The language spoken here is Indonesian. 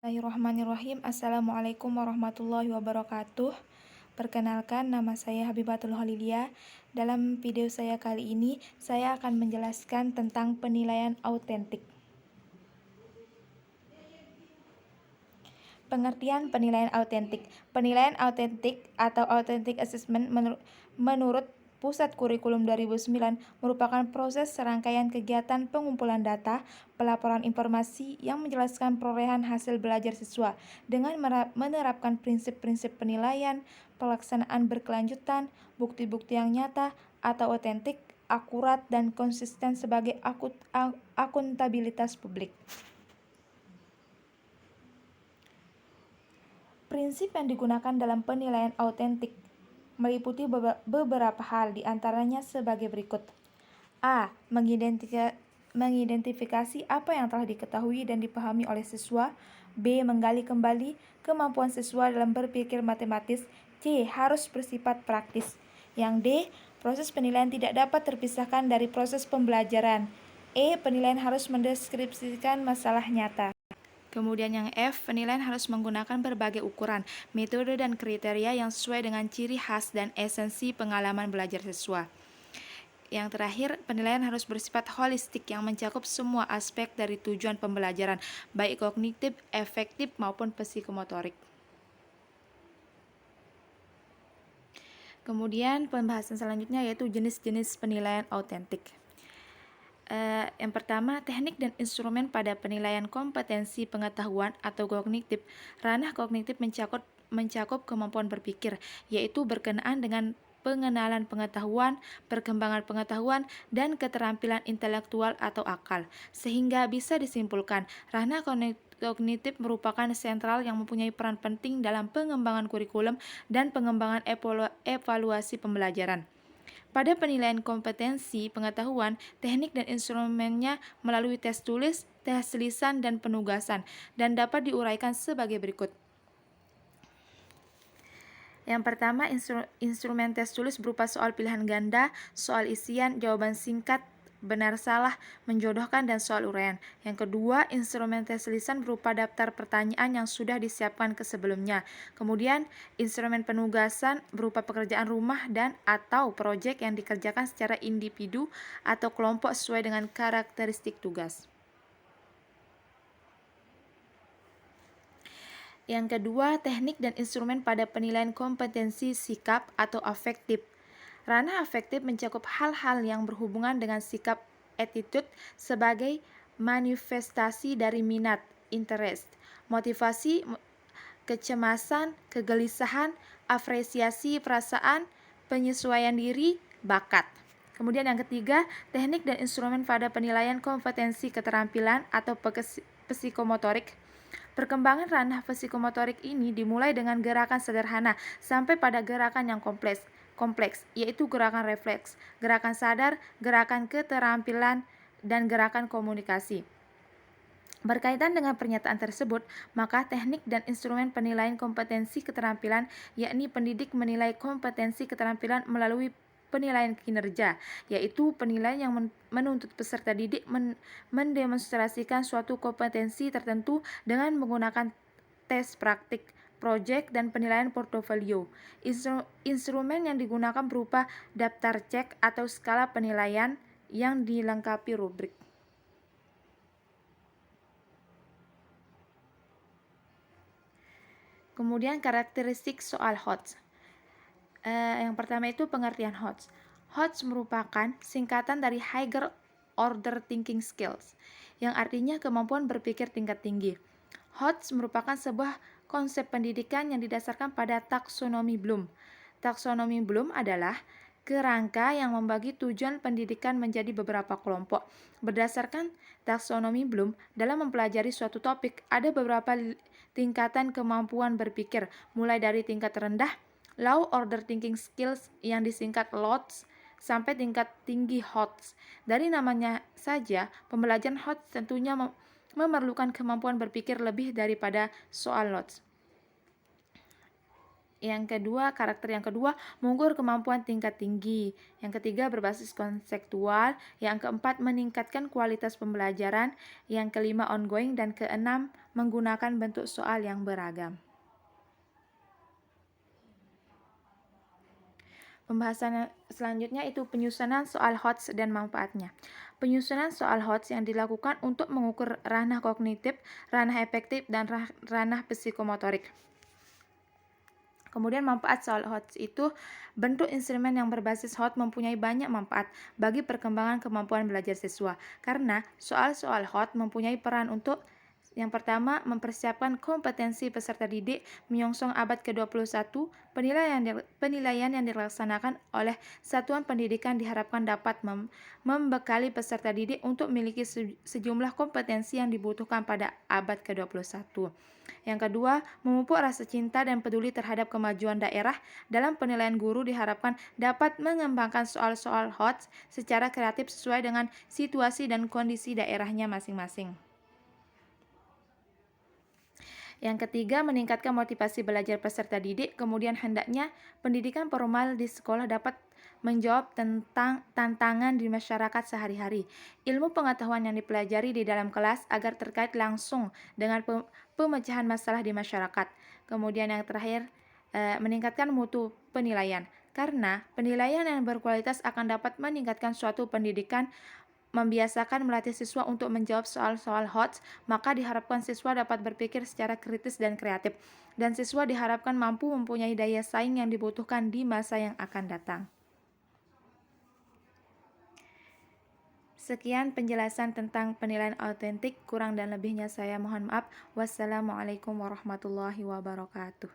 Bismillahirrahmanirrahim. Assalamualaikum warahmatullahi wabarakatuh. Perkenalkan, nama saya Habibatul Holidia. Dalam video saya kali ini, saya akan menjelaskan tentang penilaian autentik. Pengertian penilaian autentik. Penilaian autentik atau authentic assessment menurut Pusat Kurikulum 2009 merupakan proses serangkaian kegiatan pengumpulan data, pelaporan informasi yang menjelaskan perolehan hasil belajar siswa dengan menerapkan prinsip-prinsip penilaian, pelaksanaan berkelanjutan, bukti-bukti yang nyata atau otentik, akurat, dan konsisten sebagai akuntabilitas publik. Prinsip yang digunakan dalam penilaian autentik meliputi beberapa hal, diantaranya sebagai berikut. A. Mengidentifikasi apa yang telah diketahui dan dipahami oleh siswa. B. Menggali kembali kemampuan siswa dalam berpikir matematis. C. Harus bersifat praktis. Yang D. Proses penilaian tidak dapat terpisahkan dari proses pembelajaran. E. Penilaian harus mendeskripsikan masalah nyata. Kemudian yang F, penilaian harus menggunakan berbagai ukuran, metode, dan kriteria yang sesuai dengan ciri khas dan esensi pengalaman belajar siswa. Yang terakhir, penilaian harus bersifat holistik yang mencakup semua aspek dari tujuan pembelajaran, baik kognitif, efektif, maupun psikomotorik. Kemudian pembahasan selanjutnya yaitu jenis-jenis penilaian autentik. Yang pertama, teknik dan instrumen pada penilaian kompetensi pengetahuan atau kognitif. Ranah kognitif mencakup kemampuan berpikir, yaitu berkenaan dengan pengenalan pengetahuan, perkembangan pengetahuan, dan keterampilan intelektual atau akal. Sehingga bisa disimpulkan, ranah kognitif merupakan sentral yang mempunyai peran penting dalam pengembangan kurikulum dan pengembangan evaluasi pembelajaran. Pada penilaian kompetensi pengetahuan, teknik dan instrumennya melalui tes tulis, tes lisan, dan penugasan, dan dapat diuraikan sebagai berikut. Yang pertama, instrumen tes tulis berupa soal pilihan ganda, soal isian, jawaban singkat, benar salah, menjodohkan, dan soal uraian. Yang kedua, instrumen tes lisan berupa daftar pertanyaan yang sudah disiapkan sebelumnya. Kemudian, instrumen penugasan berupa pekerjaan rumah dan atau proyek yang dikerjakan secara individu atau kelompok sesuai dengan karakteristik tugas. Yang kedua, teknik dan instrumen pada penilaian kompetensi sikap atau afektif. Ranah afektif mencakup hal-hal yang berhubungan dengan sikap attitude sebagai manifestasi dari minat, interest, motivasi, kecemasan, kegelisahan, apresiasi perasaan, penyesuaian diri, bakat. Kemudian yang ketiga, teknik dan instrumen pada penilaian kompetensi keterampilan atau psikomotorik. Perkembangan ranah psikomotorik ini dimulai dengan gerakan sederhana sampai pada gerakan yang kompleks, yaitu gerakan refleks, gerakan sadar, gerakan keterampilan, dan gerakan komunikasi. Berkaitan dengan pernyataan tersebut, maka teknik dan instrumen penilaian kompetensi keterampilan, yakni pendidik menilai kompetensi keterampilan melalui penilaian kinerja, yaitu penilaian yang menuntut peserta didik mendemonstrasikan suatu kompetensi tertentu dengan menggunakan tes praktik, proyek, dan penilaian portofolio. Instrumen yang digunakan berupa daftar cek atau skala penilaian yang dilengkapi rubrik. Kemudian karakteristik soal HOTS. Yang pertama itu pengertian HOTS. HOTS merupakan singkatan dari Higher Order Thinking Skills, yang artinya kemampuan berpikir tingkat tinggi. HOTS merupakan sebuah konsep pendidikan yang didasarkan pada taksonomi Bloom. Taksonomi Bloom adalah kerangka yang membagi tujuan pendidikan menjadi beberapa kelompok. Berdasarkan taksonomi Bloom, dalam mempelajari suatu topik, ada beberapa tingkatan kemampuan berpikir, mulai dari tingkat rendah, Low Order Thinking Skills yang disingkat LOTS, sampai tingkat tinggi HOTS. Dari namanya saja, pembelajaran HOTS tentunya memerlukan kemampuan berpikir lebih daripada soal LOTS. Karakter yang kedua, mengukur kemampuan tingkat tinggi. Yang ketiga, berbasis konseptual. Yang keempat, meningkatkan kualitas pembelajaran. Yang kelima, ongoing. Dan keenam, menggunakan bentuk soal yang beragam. Pembahasan selanjutnya itu penyusunan soal HOTS dan manfaatnya. Penyusunan soal HOTS yang dilakukan untuk mengukur ranah kognitif, ranah efektif, dan ranah psikomotorik. Kemudian manfaat soal HOTS itu, bentuk instrumen yang berbasis HOTS mempunyai banyak manfaat bagi perkembangan kemampuan belajar siswa. Karena soal-soal HOTS mempunyai peran untuk yang pertama, mempersiapkan kompetensi peserta didik menyongsong abad ke-21. Penilaian yang dilaksanakan oleh satuan pendidikan diharapkan dapat membekali peserta didik untuk memiliki sejumlah kompetensi yang dibutuhkan pada abad ke-21. Yang kedua, memupuk rasa cinta dan peduli terhadap kemajuan daerah. Dalam penilaian guru diharapkan dapat mengembangkan soal-soal HOTS secara kreatif sesuai dengan situasi dan kondisi daerahnya masing-masing. Yang ketiga, meningkatkan motivasi belajar peserta didik. Kemudian hendaknya pendidikan formal di sekolah dapat menjawab tentang tantangan di masyarakat sehari-hari. Ilmu pengetahuan yang dipelajari di dalam kelas agar terkait langsung dengan pemecahan masalah di masyarakat. Kemudian yang terakhir, meningkatkan mutu penilaian. Karena penilaian yang berkualitas akan dapat meningkatkan suatu pendidikan, membiasakan melatih siswa untuk menjawab soal-soal HOTS, maka diharapkan siswa dapat berpikir secara kritis dan kreatif, dan siswa diharapkan mampu mempunyai daya saing yang dibutuhkan di masa yang akan datang. Sekian penjelasan tentang penilaian autentik, kurang dan lebihnya saya mohon maaf. Wassalamualaikum warahmatullahi wabarakatuh.